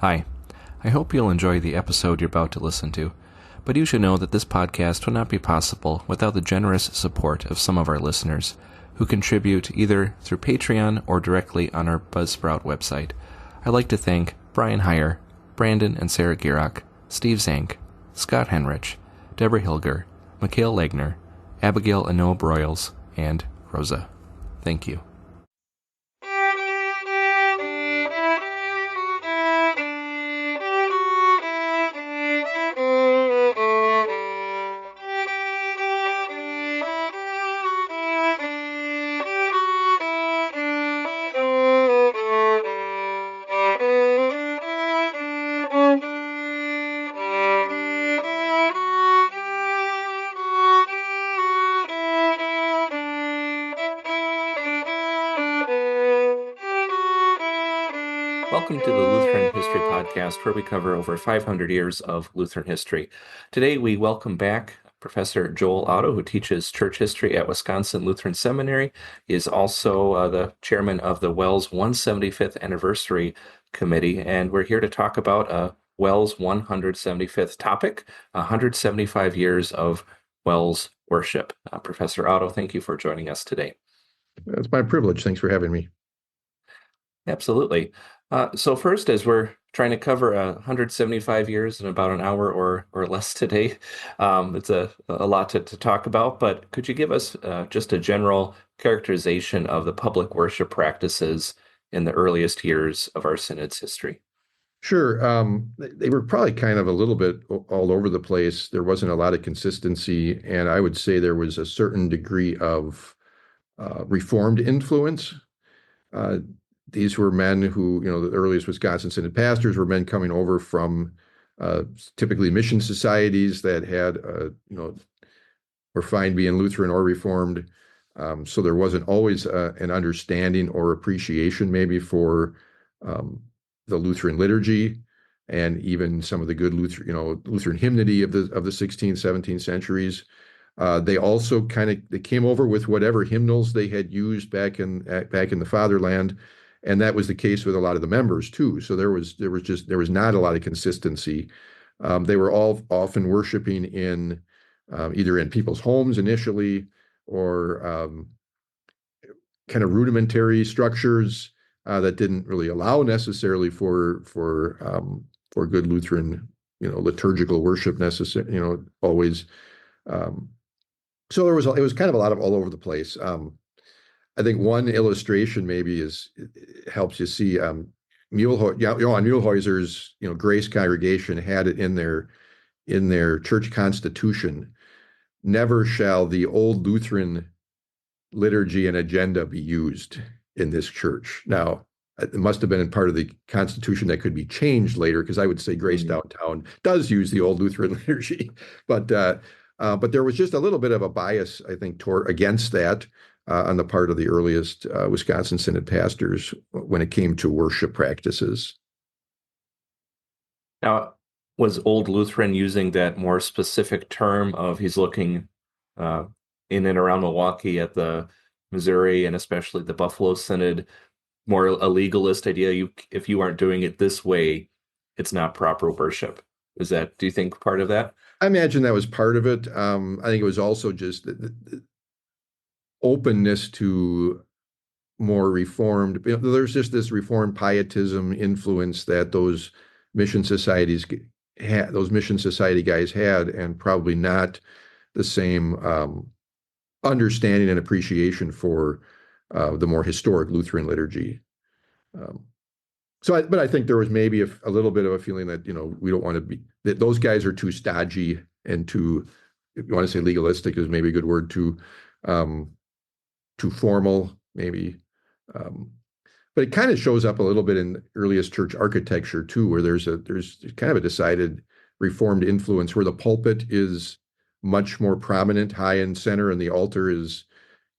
Hi. I hope you'll enjoy the episode you're about to listen to, but you should know that this podcast would not be possible without the generous support of some of our listeners who contribute either through Patreon or directly on our Buzzsprout website. I'd like to thank Brian Heyer, Brandon and Sarah Gierach, Steve Zank, Scott Henrich, Deborah Hilger, Mikhail Legner, Abigail Anoa Broyles, and Rosa. Thank you. Welcome to the Lutheran History Podcast, where we cover over 500 years of Lutheran history. Today, we welcome back Professor Joel Otto, who teaches church history at Wisconsin Lutheran Seminary. He is also the chairman of the WELS 175th Anniversary Committee, and we're here to talk about WELS 175th topic, 175 years of WELS worship. Professor Otto, thank you for joining us today. It's my privilege. Thanks for having me. Absolutely. So first, as we're trying to cover 175 years in about an hour or less today, it's a lot to talk about, but could you give us just a general characterization of the public worship practices in the earliest years of our synod's history? Sure. They were probably kind of a little bit all over the place. There wasn't a lot of consistency, and I would say there was a certain degree of Reformed influence. These were men who, the earliest Wisconsin Synod pastors were men coming over from typically mission societies that had, were fine being Lutheran or Reformed. So there wasn't always an understanding or appreciation maybe for the Lutheran liturgy and even some of the good Lutheran hymnody of the 16th, 17th centuries. They also they came over with whatever hymnals they had used back in the fatherland. And that was the case with a lot of the members too. So there was not a lot of consistency. They were all often worshiping in either in people's homes initially or kind of rudimentary structures that didn't really allow necessarily for good Lutheran liturgical worship always. So it was kind of a lot of all over the place. I think one illustration maybe helps you see on Muehlhäuser's Grace congregation had it in their church constitution. Never shall the old Lutheran liturgy and agenda be used in this church. Now, it must have been in part of the constitution that could be changed later, because I would say Grace Downtown does use the old Lutheran liturgy, but there was just a little bit of a bias, I think, against that. On the part of the earliest Wisconsin Synod pastors when it came to worship practices. Now, was Old Lutheran using that more specific term of he's looking in and around Milwaukee at the Missouri and especially the Buffalo Synod, more a legalist idea? If you aren't doing it this way, it's not proper worship. Do you think, part of that? I imagine that was part of it. I think it was also just the openness to more Reformed. There's just this Reformed pietism influence that those mission society guys had, and probably not the same understanding and appreciation for the more historic Lutheran liturgy. But I think there was maybe a little bit of a feeling that we don't want to be, that those guys are too stodgy and too, if you want to say legalistic is maybe a good word, too formal, maybe. But it kind of shows up a little bit in earliest church architecture too, where there's kind of a decided Reformed influence, where the pulpit is much more prominent, high in center, and the altar is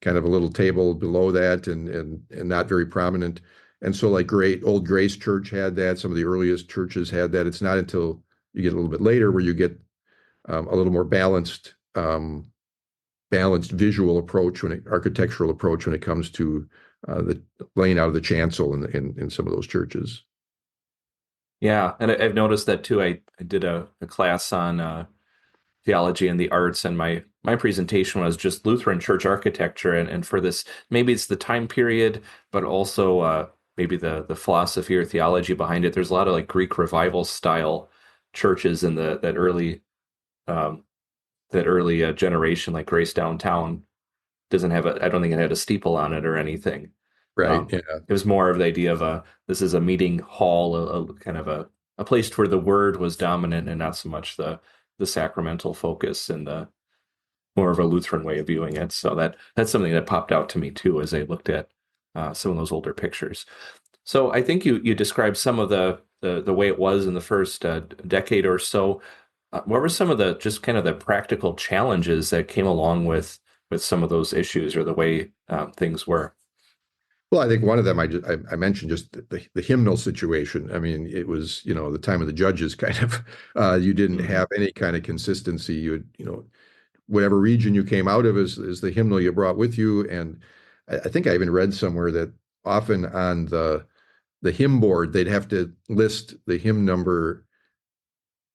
kind of a little table below that and not very prominent. And so like Old Grace Church had that, some of the earliest churches had that. It's not until you get a little bit later where you get a little more balanced visual approach, architectural approach when it comes to the laying out of the chancel in some of those churches. Yeah, and I've noticed that too. I did a class on theology and the arts, and my presentation was just Lutheran church architecture, and for this, maybe it's the time period, but also maybe the philosophy or theology behind it. There's a lot of like Greek revival style churches in the um, that early generation, like Grace Downtown doesn't have a, I don't think it had a steeple on it or anything. Right. Um, Yeah. it was more of the idea of this is a meeting hall, a kind of a place where the word was dominant and not so much the sacramental focus and the more of a Lutheran way of viewing it. So that's something that popped out to me too as I looked at some of those older pictures. So I think you described some of the way it was in the first decade or so. What were some of the just kind of the practical challenges that came along with some of those issues or the way things were? Well, I think one of them I mentioned just the hymnal situation. I mean, it was, the time of the judges kind of you didn't Hmm. have any kind of consistency. Whatever region you came out of is the hymnal you brought with you. And I think I even read somewhere that often on the hymn board they'd have to list the hymn number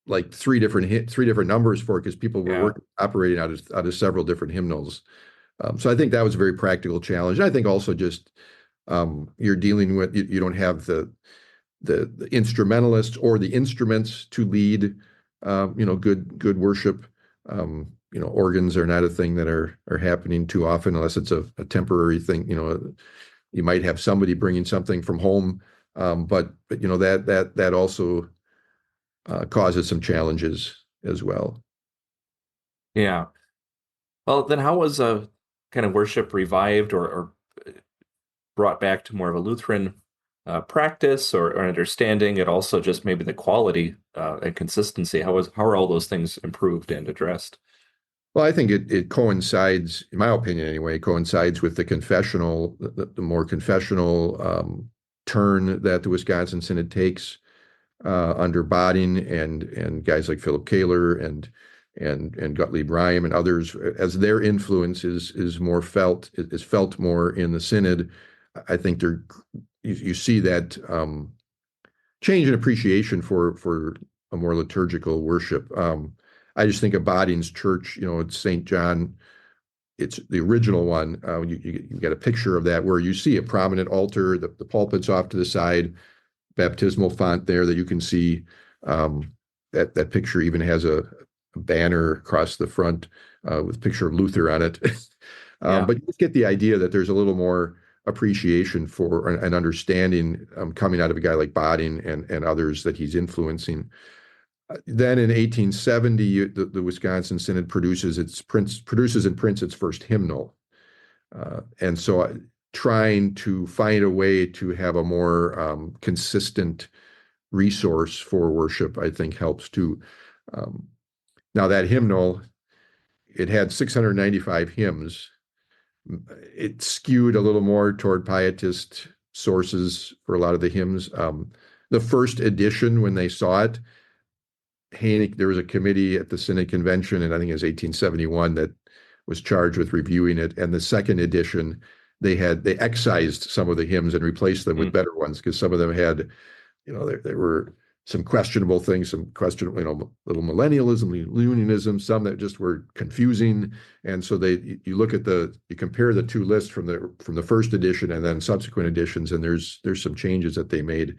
like three different numbers for it because people were Yeah. operating out of several different hymnals. So I think that was a very practical challenge. And I think also just you're dealing with you don't have the instrumentalists or the instruments to lead good worship. Organs are not a thing that are happening too often unless it's a temporary thing. You might have somebody bringing something from home, but that also causes some challenges as well. Yeah. Well, then how was kind of worship revived or brought back to more of a Lutheran practice or understanding? It also just maybe the quality and consistency. How are all those things improved and addressed? Well, I think it coincides, in my opinion anyway, coincides with the confessional, the more confessional turn that the Wisconsin Synod takes under Boding and guys like Philip Kaler and Gottlieb Reim and others, as their influence is felt more in the Synod. I think you see that change in appreciation for a more liturgical worship. I just think of Boding's church, it's St. John. It's the original one. You get a picture of that where you see a prominent altar, the pulpit's off to the side, baptismal font there that you can see. Um, that picture even has a banner across the front with a picture of Luther on it. Yeah. But you just get the idea that there's a little more appreciation for an understanding coming out of a guy like Boding and others that he's influencing. Then in 1870, the Wisconsin Synod produces and prints its first hymnal. And so trying to find a way to have a more consistent resource for worship, I think helps too. Um, Now that hymnal, it had 695 hymns. It skewed a little more toward pietist sources for a lot of the hymns. The first edition, when they saw it, there was a committee at the Synod Convention, and I think it was 1871 that was charged with reviewing it. And the second edition, they excised some of the hymns and replaced them with Mm. better ones because some of them had, there were some questionable things, some questionable, little millennialism, unionism, some that just were confusing. And so you compare the two lists from the first edition and then subsequent editions, and there's some changes that they made.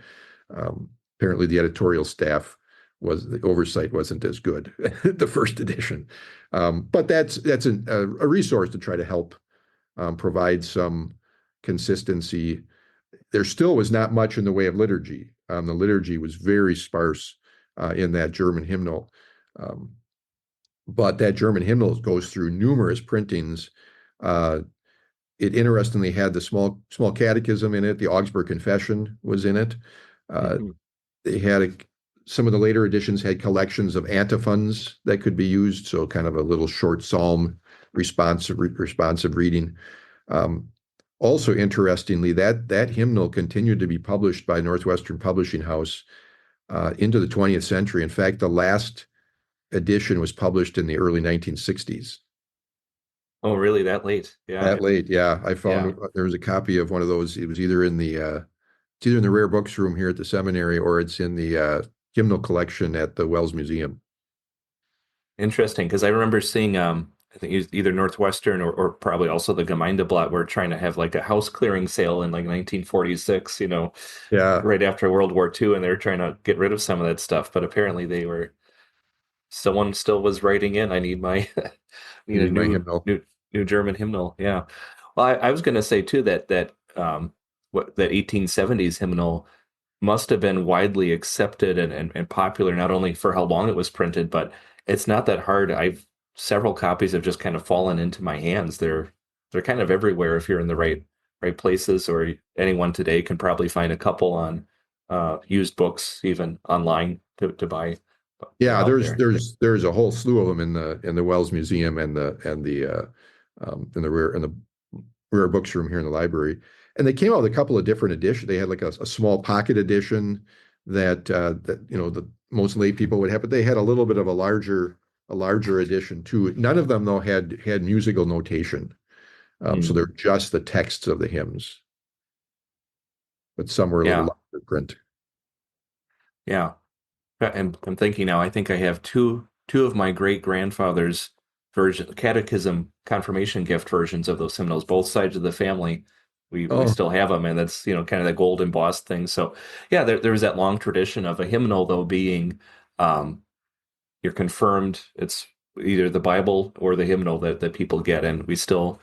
Apparently, the editorial staff the oversight wasn't as good the first edition, but that's a resource to try to help provide some consistency. There still was not much in the way of liturgy. The liturgy was very sparse in that German hymnal. Um, but that German hymnal goes through numerous printings. Uh, it interestingly had the small catechism in it. The Augsburg Confession was in it. Uh, Hmm. they had some of the later editions had collections of antiphons that could be used, so kind of a little short psalm responsive reading. Um, Also, interestingly, that hymnal continued to be published by Northwestern Publishing House into the 20th century. In fact, the last edition was published in the early 1960s. Oh, really? That late? Yeah. That late, yeah. I Yeah. found there was a copy of one of those. It was either in the It's either in the rare books room here at the seminary or it's in the hymnal collection at the WELS Museum. Interesting, because I remember seeing I think either Northwestern or probably also the Gemeindeblatt were trying to have like a house clearing sale in like 1946, Yeah, right after World War II, and they were trying to get rid of some of that stuff. But apparently someone still was writing in, I need my I need a need my hymnal. new German hymnal. Yeah. Well, I was going to say too that 1870s hymnal must have been widely accepted and popular, not only for how long it was printed, but it's not that hard. I've several copies have just kind of fallen into my hands. They're kind of everywhere if you're in the right places, or anyone today can probably find a couple on used books, even online to buy. They're Yeah, out there's there. there's there's a whole slew of them in the WELS Museum and the rare books room here in the library. And they came out with a couple of different editions. They had like a small pocket edition that the most lay people would have, but they had a little bit of a larger edition too. None of them though had musical notation. So Hmm. they're just the texts of the hymns, but some were a little Yeah, larger print. yeah. And I'm thinking now, I think I have two of my great grandfather's version, catechism confirmation gift versions of those hymnals, both sides of the family. We Oh, still have them, and that's kind of that gold embossed thing. So yeah, there was that long tradition of a hymnal though being um, you're confirmed. It's either the Bible or the hymnal that people get, and we still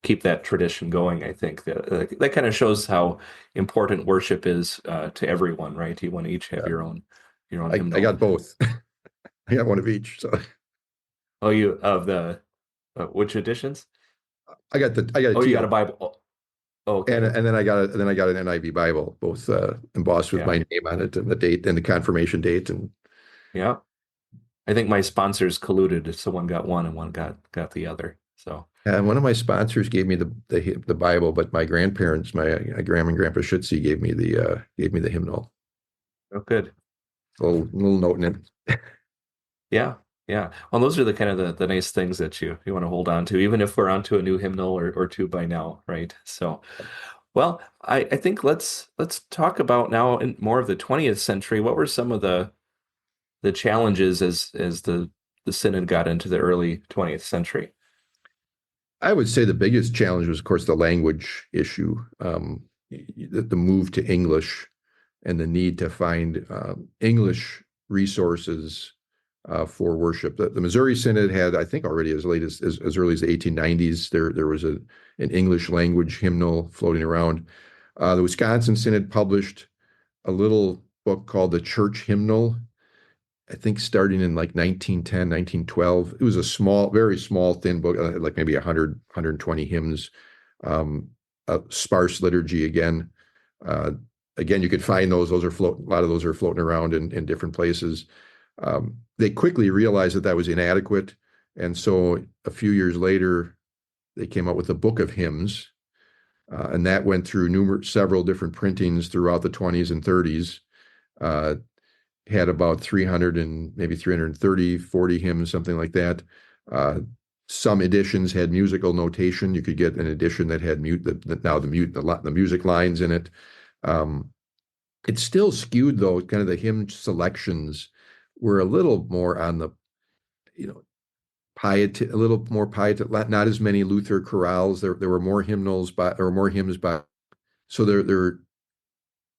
keep that tradition going. I think that kind of shows how important worship is to everyone, right? You want to each have yeah. your own I hymnal. got both. I got one of each. So Oh, you of the which editions? I got a Oh, you got a TLHP. Bible. Oh, And okay, and then I got an NIV Bible, both embossed with yeah, my name on it and the date and the confirmation date. And yeah. I think my sponsors colluded. So one got one and one got the other. So one of my sponsors gave me the Bible, but my grandparents, my grandma and grandpa Schutze, gave me the hymnal. oh, good. Little note in it. Yeah, yeah. Well, those are the kind of the nice things that you want to hold on to, even if we're onto a new hymnal or two by now, right? So, well, I think let's talk about now in more of the 20th century. What were some of the challenges as the synod got into the early 20th century? I would say the biggest challenge was, of course, the language issue, the move to English and the need to find English resources for worship. The Missouri Synod had, I think, already as late as early as the 1890s, there was an English language hymnal floating around. The Wisconsin Synod published a little book called the Church Hymnal, I think starting in like 1910, 1912. It was a small, very small, thin book, like maybe 100, 120 hymns, a sparse liturgy again. Uh, Again, you could find those. A lot of those are floating around in different places. They quickly realized that was inadequate. And so a few years later, they came out with a book of hymns. And that went through several different printings throughout the 20s and 30s. Uh, had about 300 and maybe 330, 40 hymns, something like that. Uh, some editions had musical notation. You could get an edition that had the music lines in it. Um, it's still skewed though. Kind of the hymn selections were a little more on the, you know, piety, a little more piety. Not as many Luther chorales. There were more hymnals by, or more hymns by. So there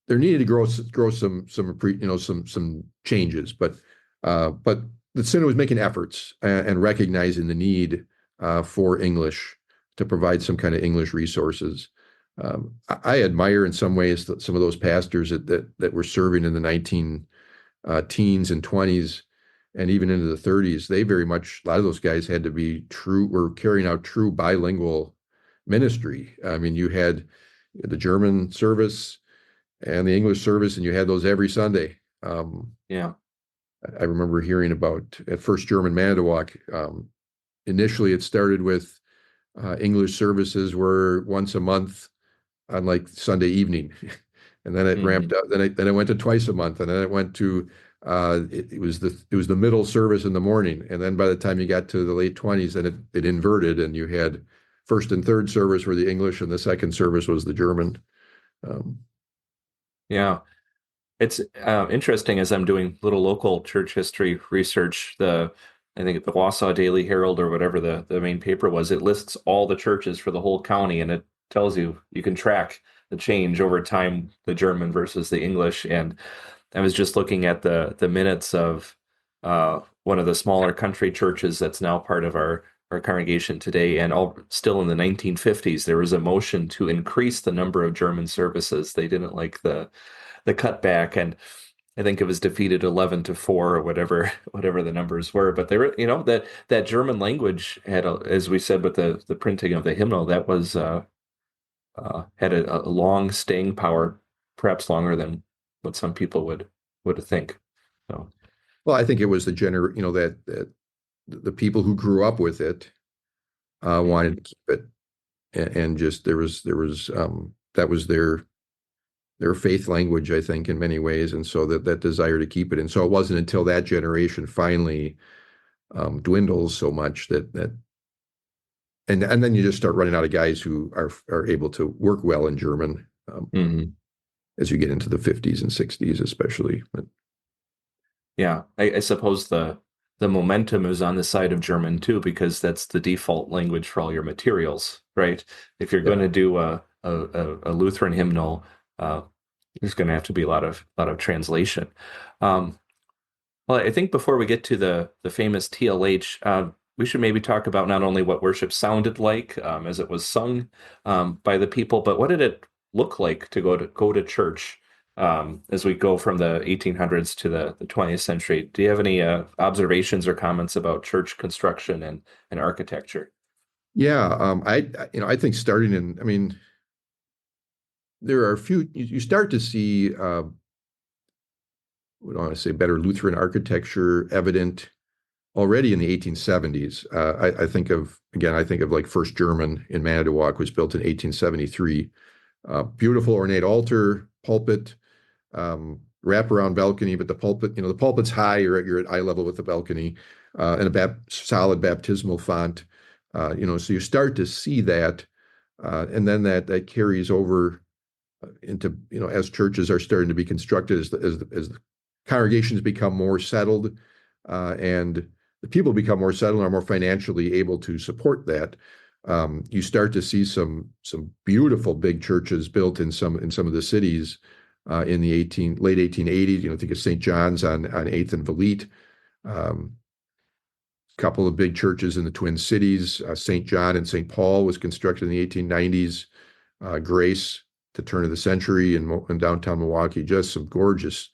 needed to grow some changes, but the synod was making efforts and recognizing the need for English to provide some kind of English resources. I admire in some ways some of those pastors that were serving in the 19 teens and 20s and even into the 30s. They very much, a lot of those guys had to be were carrying out true bilingual ministry. I mean, you had the German service and the English service, and you had those every Sunday. Yeah. I remember hearing about at First German Manitowoc. Initially, it started with English services were once a month on like Sunday evening, and then it Hmm. ramped up. Then it went to twice a month, and then it went to it was the middle service in the morning, and then by the time you got to the late 20s, then it inverted, and you had first and third service were the English, and the second service was the German. Um, Yeah. It's interesting as I'm doing little local church history research. I think the Wausau Daily Herald or whatever the main paper was, it lists all the churches for the whole county, and it tells you can track the change over time, the German versus the English. And I was just looking at the minutes of one of the smaller country churches that's now part of our congregation today, and all still in the 1950s, there was a motion to increase the number of German services. They didn't like the cutback, and I think it was defeated 11-4 or whatever the numbers were. But they were, that German language had, as we said with the printing of the hymnal, that was had a long staying power, perhaps longer than what some people would think. So, Well, I think it was that the people who grew up with it wanted to keep it, and just there was that was their faith language, I think, in many ways, and so that desire to keep it. And so it wasn't until that generation finally dwindles so much that and then you just start running out of guys who are able to work well in German mhm. as you get into the 50s and 60s, especially. But Yeah, I suppose the momentum is on the side of German too, because that's the default language for all your materials, right? If you're going yeah, to do a Lutheran hymnal, uh, there's going to have to be a lot of translation. Um, well, I think before we get to the famous TLH, we should maybe talk about not only what worship sounded like as it was sung by the people, but what did it look like to go to church as we go from the 1800s to the 20th century. Do you have any observations or comments about church construction and architecture? yeah. I think starting in, I mean, there are a few. You start to see, what do I want to say, better Lutheran architecture evident already in the 1870s. I think of like First German in Manitowoc was built in 1873. Beautiful ornate altar, pulpit, wraparound balcony, but the pulpit's high. You're at eye level with the balcony, and a solid baptismal font. So you start to see that, and then that carries over into as churches are starting to be constructed, as the congregations become more settled, and the people become more settled and are more financially able to support that. You start to see some beautiful big churches built in some of the cities in the late 1880s. Think of St. John's on 8th and Valete. Um, Couple of big churches in the Twin Cities. St. John and St. Paul was constructed in the 1890s. Grace, the turn of the century in downtown Milwaukee. Just some gorgeous,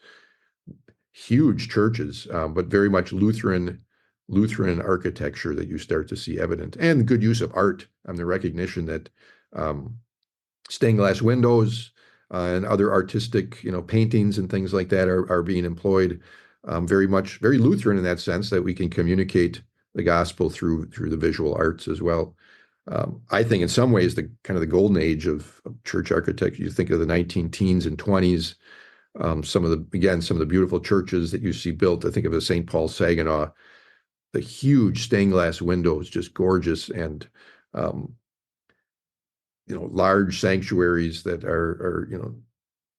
huge churches, but very much Lutheran architecture that you start to see evident, and good use of art. The recognition that stained glass windows and other artistic, paintings and things like that are being employed. Very Lutheran in that sense, that we can communicate the gospel through the visual arts as well. I think in some ways the kind of the golden age of church architecture. You think of the 19 teens and 20s. Some of the beautiful churches that you see built. I think of the St. Paul Saginaw, the huge stained glass windows, just gorgeous, and large sanctuaries that are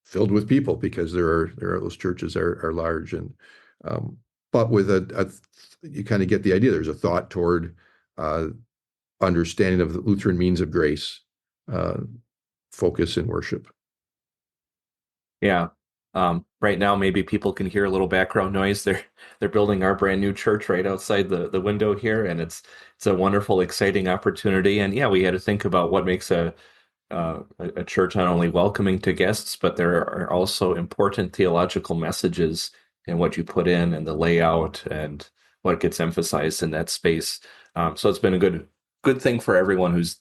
filled with people, because those churches are large, and but with you kind of get the idea. There's a thought toward understanding of the Lutheran means of grace, uh, focus in worship. Yeah. Right now, maybe people can hear a little background noise. They're building our brand new church right outside the window here, and it's a wonderful, exciting opportunity. And yeah, we had to think about what makes a church not only welcoming to guests, but there are also important theological messages in what you put in and the layout and what gets emphasized in that space. So it's been a good thing for everyone who's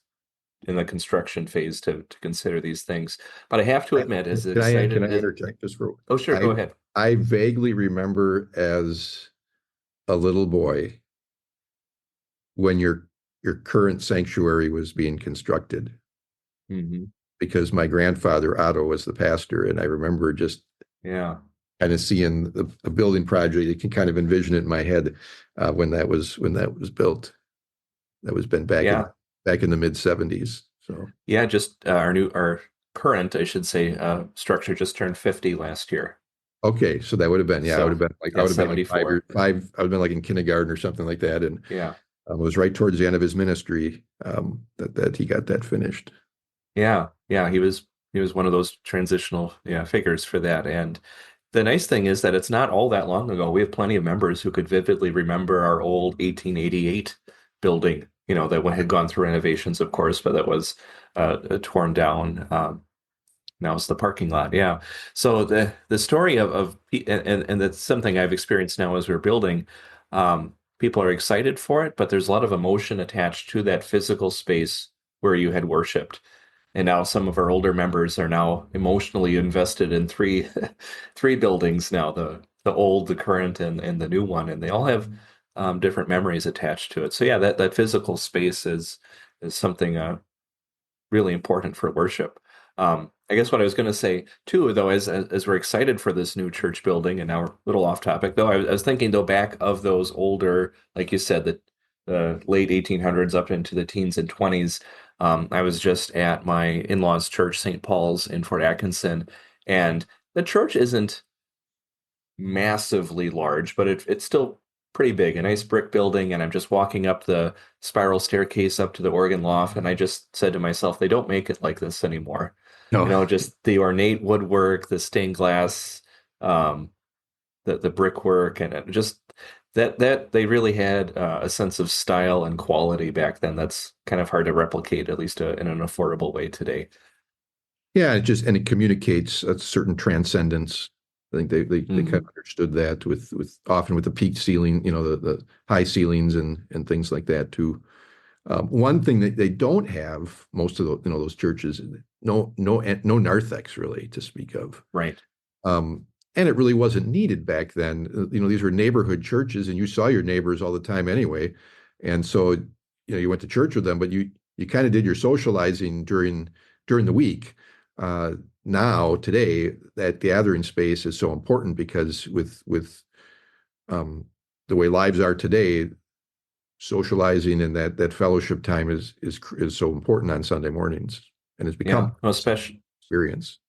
in the construction phase to consider these things. But I have to admit, as Can excited I as interject just for oh sure, go I ahead. I vaguely remember as a little boy when your current sanctuary was being constructed, Hmm. because my grandfather Otto was the pastor, and I remember just Yeah, kind of seeing the building project. You can kind of envision it in my head, when that was built. That was been yeah, back in the mid 70s. So yeah. Just our current, I should say, structure just turned 50 last year. Okay, so that would have been, yeah, I would So have been like, I yeah, would have been like 74. I would have been like in kindergarten or something like that. And Yeah. it was right towards the end of his ministry that he got that finished. Yeah. Yeah. He was one of those transitional, yeah, figures for that. And the nice thing is that it's not all that long ago. We have plenty of members who could vividly remember our old 1888 building, that one had gone through renovations, of course, but that was torn down. Now it's the parking lot. Yeah. So the story and that's something I've experienced now as we're building. People are excited for it, but there's a lot of emotion attached to that physical space where you had worshiped. And now some of our older members are now emotionally invested in three three buildings now, the old, the current, and the new one, and they all have different memories attached to it. So yeah, that physical space is something really important for worship. I guess what I was going to say too, though, as we're excited for this new church building, and now we're a little off topic, though, I was thinking though back of those older, like you said, the late 1800s up into the teens and 20s. I was just at my in-laws' church, St. Paul's in Fort Atkinson, and the church isn't massively large, but it's still pretty big, a nice brick building. And I'm just walking up the spiral staircase up to the organ loft, and I just said to myself, they don't make it like this anymore. No. Just the ornate woodwork, the stained glass, um, the brickwork, and just that they really had a sense of style and quality back then. That's kind of hard to replicate, at least in an affordable way today. Yeah, it communicates a certain transcendence. I think they kind of understood that with often with the peaked ceiling, the high ceilings and things like that too. One thing that they don't have, most of those churches, no narthex really to speak of. Right. And it really wasn't needed back then. These were neighborhood churches, and you saw your neighbors all the time anyway. And so, you went to church with them, but you kind of did your socializing during the week. Now, today, that gathering space is so important because with the way lives are today, socializing and that fellowship time is so important on Sunday mornings, and it's Yeah. become Well, especially, experience.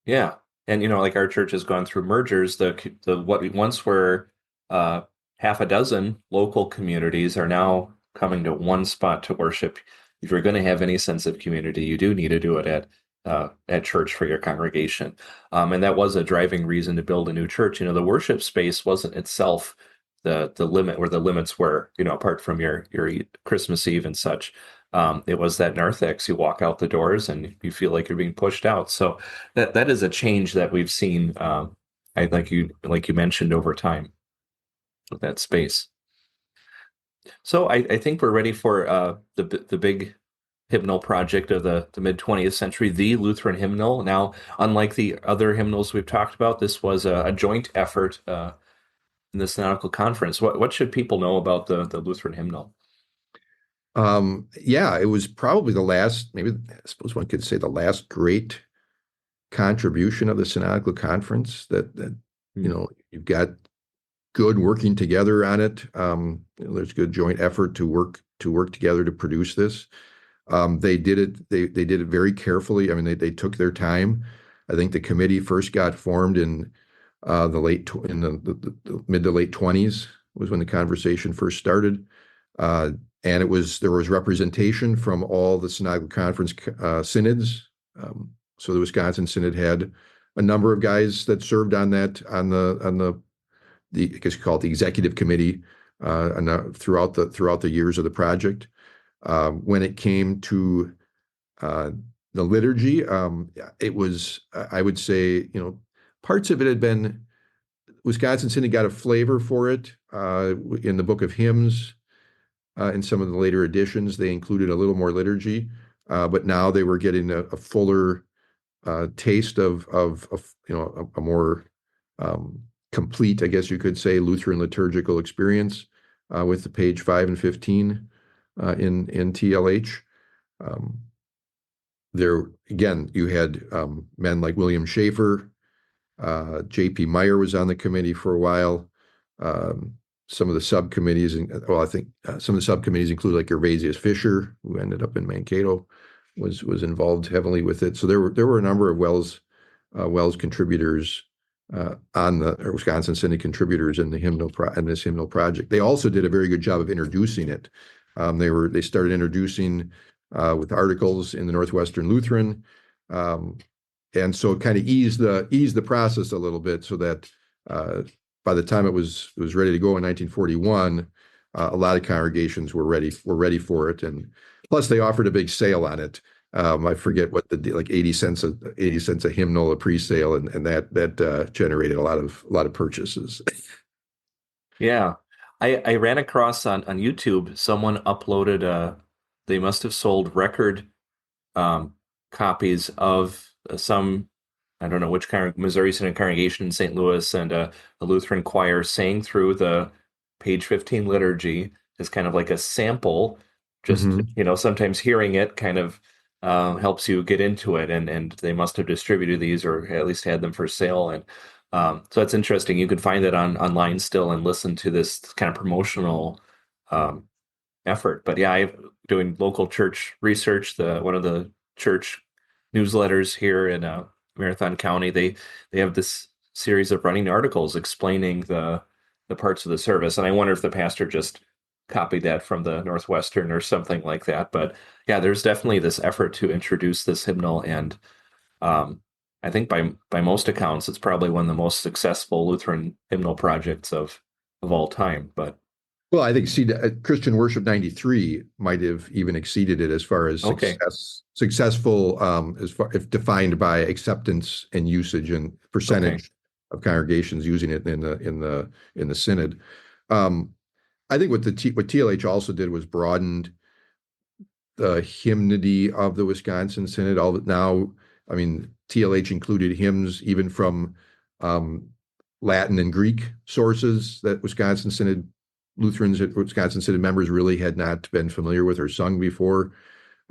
yeah. And like our church has gone through mergers. The what we once were uh half a dozen local communities are now coming to one spot to worship. If you're going to have any sense of community, you do need to do it at church for your congregation. And that was a driving reason to build a new church. The worship space wasn't itself the limit, where the limits were, apart from your Christmas Eve and such. It was that narthex. You walk out the doors and you feel like you're being pushed out. So that is a change that we've seen. Like you mentioned, over time with that space. So I think we're ready for the big hymnal project of the mid 20th century, the Lutheran hymnal. Now, unlike the other hymnals we've talked about, this was a joint effort in the Synodical Conference. What should people know about the Lutheran hymnal? Yeah, it was probably the last, maybe I suppose one could say the last great contribution of the Synodical Conference that you've got good working together on it. There's good joint effort to work together to produce this. They did it very carefully. I mean, they took their time. I think the committee first got formed in the mid to late 20s was when the conversation first started. And there was representation from all the Synodical Conference synods. So the Wisconsin Synod had a number of guys that served on the I guess you call it the executive committee throughout the years of the project. When it came to the liturgy, it was, I would say, parts of it had been, Wisconsin Synod got a flavor for it in the Book of Hymns. In some of the later editions, they included a little more liturgy, but now they were getting a fuller taste of a more complete, I guess you could say, Lutheran liturgical experience with the page 5 and 15 in TLH. There again, you had men like William Schaefer, J.P. Meyer was on the committee for a while. Some of the subcommittees, I think some of the subcommittees include like Gervasius Fisher, who ended up in Mankato. was involved heavily with it. So there were a number of WELS contributors on the or Wisconsin Synod contributors in the in this hymnal project. They also did a very good job of introducing it. They started introducing with articles in the Northwestern Lutheran, and so it kind of eased the process a little bit, so that by the time it was ready to go in 1941, a lot of congregations were ready for it, and plus they offered a big sale on it. I forget what like 80 cents a hymnal, a pre-sale, and that generated a lot of purchases. Yeah. I ran across on YouTube, someone uploaded they must have sold record copies of some, I don't know which Missouri Synod congregation in St. Louis, and a Lutheran choir sang through the page 15 liturgy as kind of like a sample. Just, Hmm. sometimes hearing it kind of helps you get into it, and they must have distributed these or at least had them for sale. And so that's interesting. You can find it online still and listen to this kind of promotional um, effort. But yeah, I'm doing local church research. One of the church newsletters here in Marathon County, they have this series of running articles explaining the parts of the service, and I wonder if the pastor just copied that from the Northwestern or something like that. But yeah, there's definitely this effort to introduce this hymnal, and um, I think by most accounts, it's probably one of the most successful Lutheran hymnal projects of all time. But Well, I think Christian Worship 93 might have even exceeded it as far as okay, successful, as far if defined by acceptance and usage and okay. percentage of congregations using it in the synod. Um, I think what TLH also did was broadened the hymnody of the Wisconsin Synod. Now, I mean, TLH included hymns even from um, Latin and Greek sources that Lutherans at Wisconsin Synod members really had not been familiar with or sung before.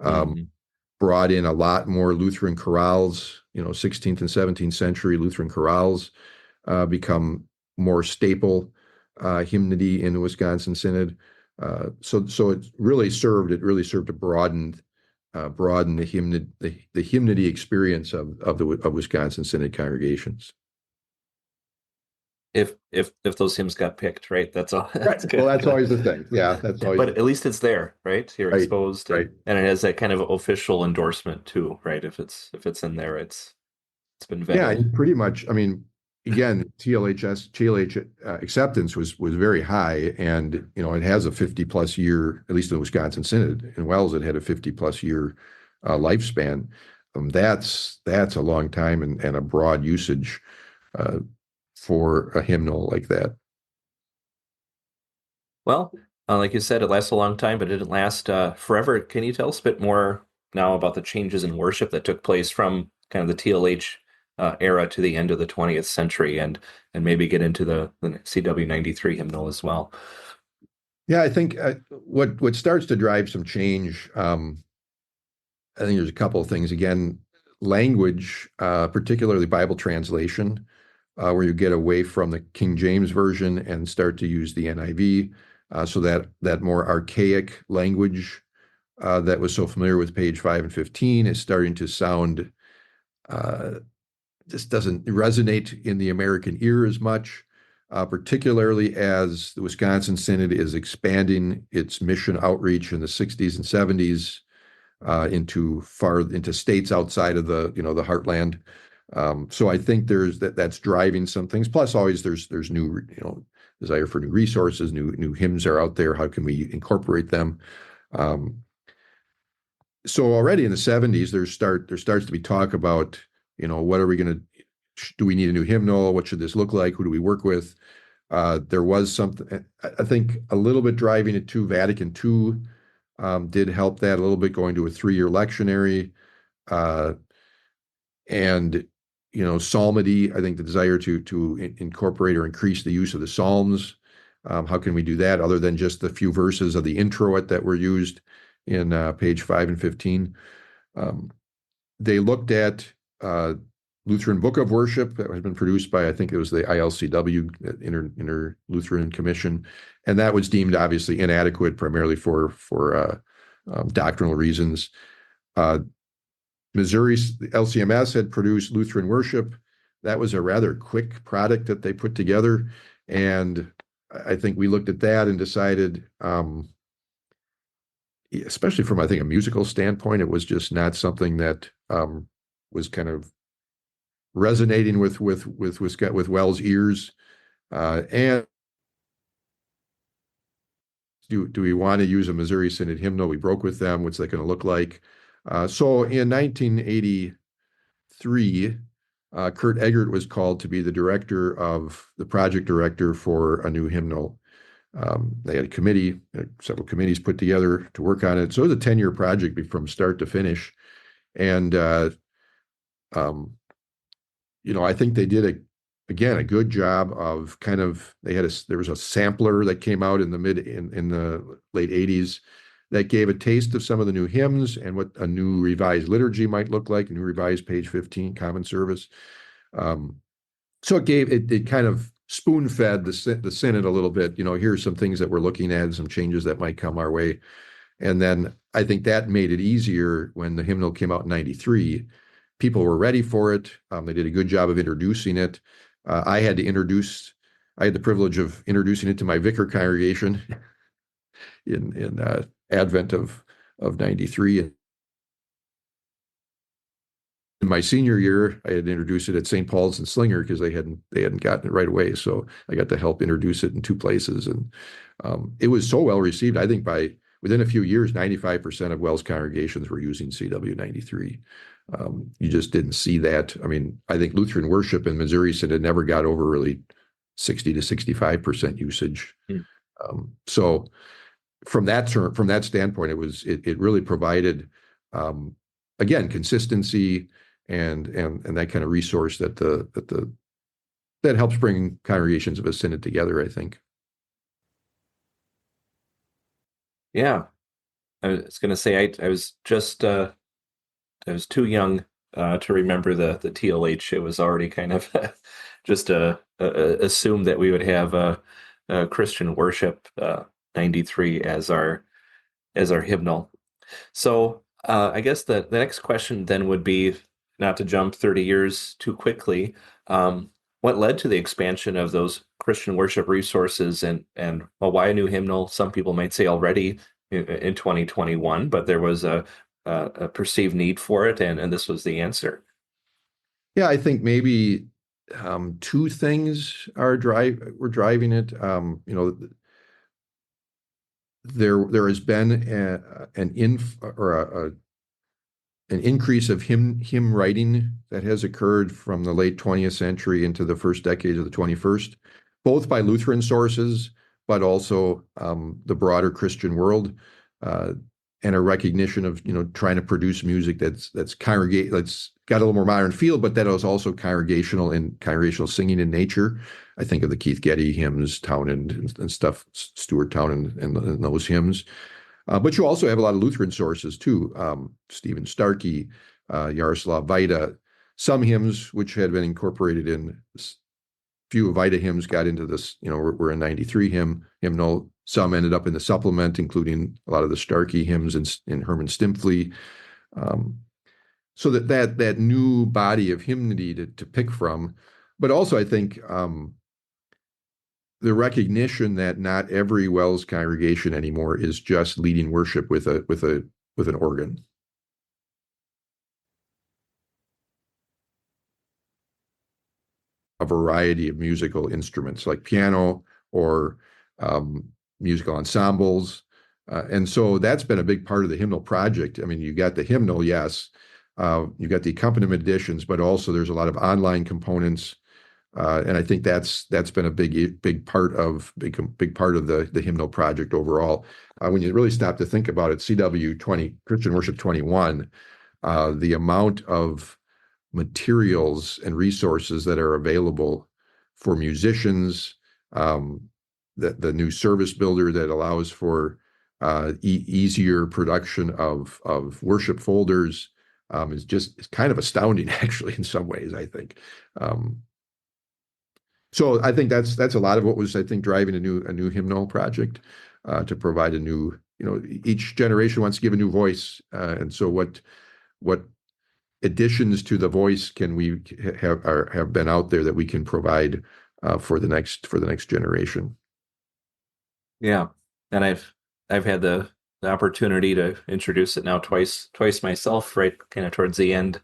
Um, Mhm. Brought in a lot more Lutheran chorales. 16th and 17th century Lutheran chorales become more staple hymnody in the Wisconsin Synod. So it really served to broaden the hymnody experience of Wisconsin Synod congregations. If those hymns got picked, right? That's all. Right. That's Well, good. that's always the thing. Yeah, that's always But the at least it's there, right? You're right, exposed, right. and it has that kind of official endorsement too, right? If it's in there, it's been Yeah, vetted. and pretty much. I mean, again, TLH acceptance was very high, and it has a 50+ year, at least in the Wisconsin Synod. In WELS, it had a 50+ year lifespan. That's a long time and a broad usage uh, for a hymnal like that. Well, like you said, it lasts a long time, but it didn't last forever. Can you tell us a bit more now about the changes in worship that took place from kind of the TLH era to the end of the 20th century, and maybe get into the CW 93 hymnal as well? Yeah, I think what starts to drive some change. I think there's a couple of things. Again, language, particularly Bible translation, where you get away from the King James version and start to use the NIV, so that more archaic language that was so familiar with page 5 and 15 is starting to sound uh, just doesn't resonate in the American ear as much, particularly as the Wisconsin Synod is expanding its mission outreach in the 60s and 70s into states outside of the heartland. So I think that's driving some things. Plus, always there's new desire for new resources, new hymns are out there. How can we incorporate them? Um, so already in the 70s, there starts to be talk about what are we going to do? We need a new hymnal? What should this look like? Who do we work with? There was something, I think, a little bit driving it to Vatican II did help that a little bit, going to a 3-year lectionary, uh, and psalmody. I think the desire to incorporate or increase the use of the Psalms. How can we do that other than just the few verses of the introit that were used in page 5 and 15? Um, they looked at Lutheran Book of Worship that had been produced by, I think it was the ILCW, Inter Lutheran Commission, and that was deemed obviously inadequate, primarily for doctrinal reasons. Uh, Missouri LCMS had produced Lutheran Worship. That was a rather quick product that they put together, and I think we looked at that and decided, especially from I think a musical standpoint, it was just not something that was kind of resonating with WELS ears. And do we want to use a Missouri Synod hymnal? We broke with them. What's that going to look like? So in 1983, Kurt Eggert was called to be the project director for a new hymnal. They had a committee, several committees put together to work on it. So it was a 10-year project from start to finish. And, I think they did a good job of there was a sampler that came out in the late 80s that gave a taste of some of the new hymns and what a new revised liturgy might look like, a new revised page 15 common service. So it kind of spoon-fed the Synod a little bit. Here's some things that we're looking at, some changes that might come our way. And then I think that made it easier when the hymnal came out in 93. People were ready for it. They did a good job of introducing it. I had the privilege of introducing it to my vicar congregation in Advent of 93. In my senior year, I had introduced it at St. Paul's and Slinger because they hadn't gotten it right away. So I got to help introduce it in two places, and it was so well received. I think within a few years, 95% of WELS congregations were using CW 93. You just didn't see that. I mean, I think Lutheran Worship in Missouri Synod never got over really 60 to 65% usage. So from that standpoint, it really provided again consistency and that kind of resource that helps bring congregations of a synod together, I think. Yeah, I was going to say I was just I was too young to remember the TLH. It was already kind of just assumed that we would have a Christian Worship 93 as our hymnal. So I guess the next question then would be, not to jump 30 years too quickly, what led to the expansion of those Christian worship resources, and well, why a new hymnal? Some people might say already in 2021, but there was a perceived need for it, and this was the answer. Yeah, I think maybe two things were driving it. There has been an increase of hymn writing that has occurred from the late 20th century into the first decades of the 21st, both by Lutheran sources, but also the broader Christian world, and a recognition of trying to produce music that's got a little more modern feel, but that is also congregational singing in nature. I think of the Keith Getty hymns, Townend and stuff, Stuart Townend and those hymns. But you also have a lot of Lutheran sources too. Stephen Starkey, Yaroslav Vaida, some hymns which had been incorporated in few Vaida hymns got into this, we're a 93 hymnal. Some ended up in the supplement, including a lot of the Starkey hymns in Herman Stimpfli. So that new body of hymnody to pick from, but also I think the recognition that not every WELS congregation anymore is just leading worship with an organ. A variety of musical instruments like piano or musical ensembles. And so that's been a been part of the hymnal project. I mean, you got the hymnal, yes. You got the accompaniment editions, but also there's a lot of online components. And I think that's been a big part of the hymnal project overall. When you really stop to think about it, CW 20, Christian Worship 21, the amount of materials and resources that are available for musicians, the new service builder that allows for easier production of worship folders is kind of astounding, actually, in some ways, I think. So I think that's a lot of what was, I think, driving a new hymnal project to provide a new each generation wants to give a new voice, and so what additions to the voice can we have been out there that we can provide for the next generation. Yeah, and I've had the opportunity to introduce it now twice myself, right, kind of towards the end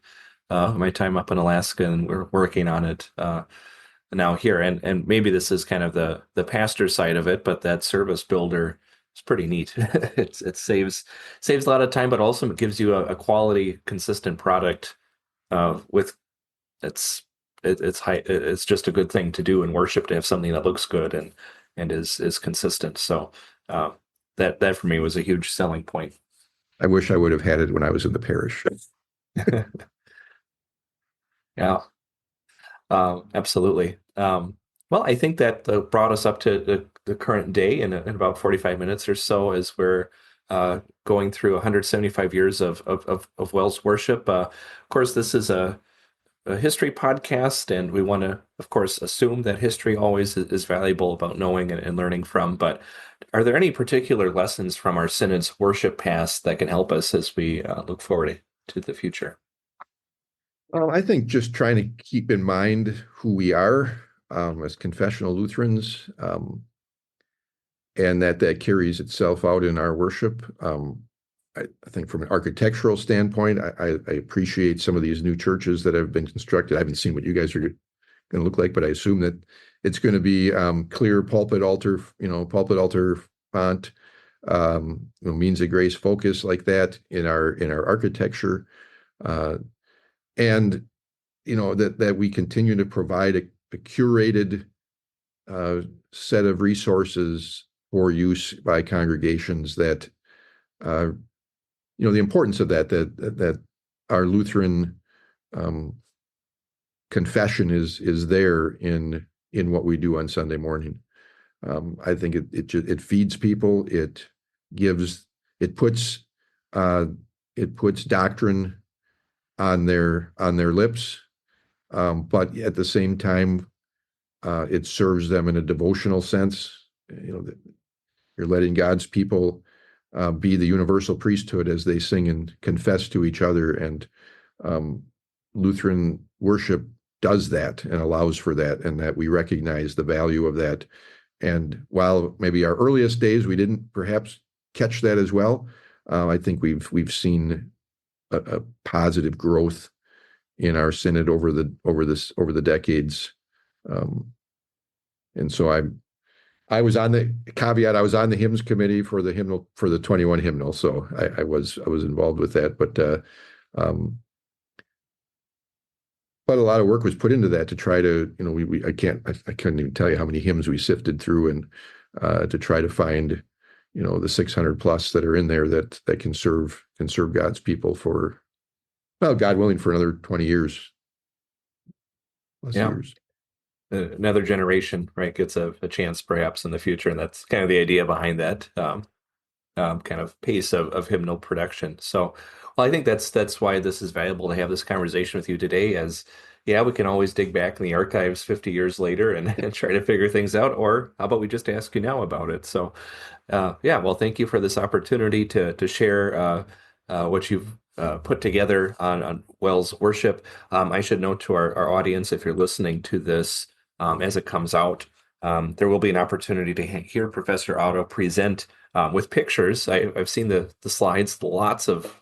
of my time up in Alaska, and we're working on it now here. And maybe this is kind of the pastor side of it, but that service builder is pretty neat. It saves a lot of time, but also gives you a quality, consistent product with it's high. It's just a good thing to do in worship, to have something that looks good and is consistent. So that for me was a huge selling point. I wish I would have had it when I was in the parish. Yeah, absolutely. Well, I think that brought us up to the current day in about 45 minutes or so, as we're going through 175 years of WELS worship. Of course, this is a history podcast, and we want to, of course, assume that history always is valuable about knowing and learning from. But are there any particular lessons from our synod's worship past that can help us as we look forward to the future? Well, I think just trying to keep in mind who we are as confessional Lutherans, and that carries itself out in our worship. I think from an architectural standpoint, I appreciate some of these new churches that have been constructed. I haven't seen what you guys are going to look like, but I assume that it's going to be clear pulpit altar font, means of grace focus like that in our architecture, and that we continue to provide a curated set of resources for use by congregations that the importance of that our Lutheran confession is there in what we do on Sunday morning. I think it feeds people. It puts doctrine on their lips, but at the same time, it serves them in a devotional sense. You're letting God's people be the universal priesthood as they sing and confess to each other. And Lutheran worship does that and allows for that, and that we recognize the value of that. And while maybe our earliest days we didn't perhaps catch that as well, I think we've seen a positive growth in our synod over the decades. And so I was on the hymns committee for the 21 hymnal, so I was involved with that. But a lot of work was put into that to try to, I couldn't even tell you how many hymns we sifted through, and to try to find, the 600 plus that are in there that can serve God's people for, well, God willing, for another 20 years. Years. Another generation, right, gets a chance perhaps in the future, and that's kind of the idea behind that kind of pace of hymnal production. So, well, I think that's why this is valuable to have this conversation with you today. As we can always dig back in the archives 50 years later and try to figure things out, or how about we just ask you now about it? So, well, thank you for this opportunity to share what you've put together on WELS worship. I should note to our audience, if you're listening to this as it comes out, there will be an opportunity to hear Professor Otto present with pictures. I've seen the slides, lots of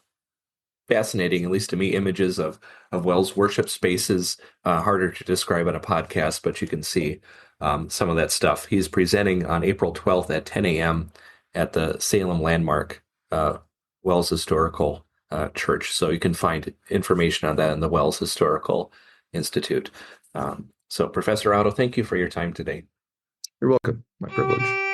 fascinating, at least to me, images of WELS worship spaces, harder to describe on a podcast, but you can see some of that stuff. He's presenting on April 12th at 10 a.m. at the Salem Landmark WELS Historical Church. So you can find information on that in the WELS Historical Institute. So Professor Otto, thank you for your time today. You're welcome. My privilege.